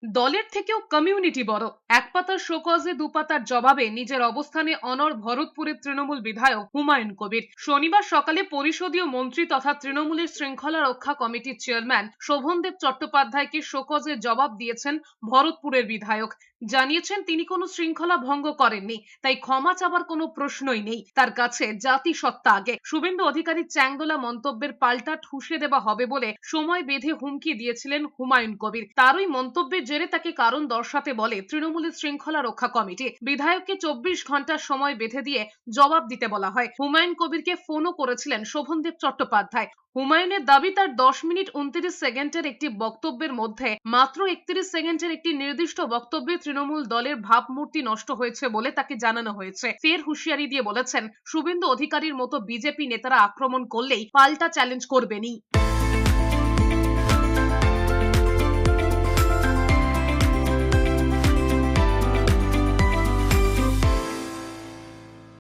দলের থেকেও কমিউনিটি বড়। এক পাতার শোকজে দুপাতার জবাবে নিজের অবস্থানে অনড় ভরতপুরের তৃণমূল বিধায়ক হুমায়ুন কবির। শনিবার সকালে পরিষদীয় মন্ত্রী তথা তৃণমূলের শৃঙ্খলা রক্ষা কমিটির চেয়ারম্যান শোভনদেব চট্টোপাধ্যায়কে শোকজে জবাব দিয়েছেন ভরতপুরের বিধায়ক। জানিয়েছেন তিনি কোনো শৃঙ্খলা ভঙ্গ করেননি, তাই ক্ষমা চাবার কোনো প্রশ্নই নেই। তার কাছে জাতিসত্তা আগে। শুভেন্দু অধিকারীর চ্যাংদোলা মন্তব্যের পাল্টা ঠুসে দেওয়া হবে বলে সময় বেঁধে হুমকি দিয়েছিলেন হুমায়ুন কবির। তারই মন্তব্যের জেরে তাকে কারণ দর্শাতে বলে তৃণমূলের শৃঙ্খলা রক্ষা কমিটি। বিধায়ককে 24 ঘন্টার সময় বেঁধে দিয়ে জবাব দিতে বলা হয়। হুমায়ুন কবিরকে ফোনও করেছিলেন শোভনদেব চট্টোপাধ্যায়। হুমায়ুনের দাবি, তার 10 মিনিট 29 সেকেন্ডের একটি বক্তব্যের মধ্যে মাত্র 31 সেকেন্ডের একটি নির্দিষ্ট বক্তব্যে তৃণমূল দলের ভাবমূর্তি নষ্ট হয়েছে বলে তাকে জানানো হয়েছে। ফের হুঁশিয়ারি দিয়ে বলেছেন, শুভেন্দু অধিকারীর মতো বিজেপি নেতারা আক্রমণ করলেই পাল্টা চ্যালেঞ্জ করবেনই।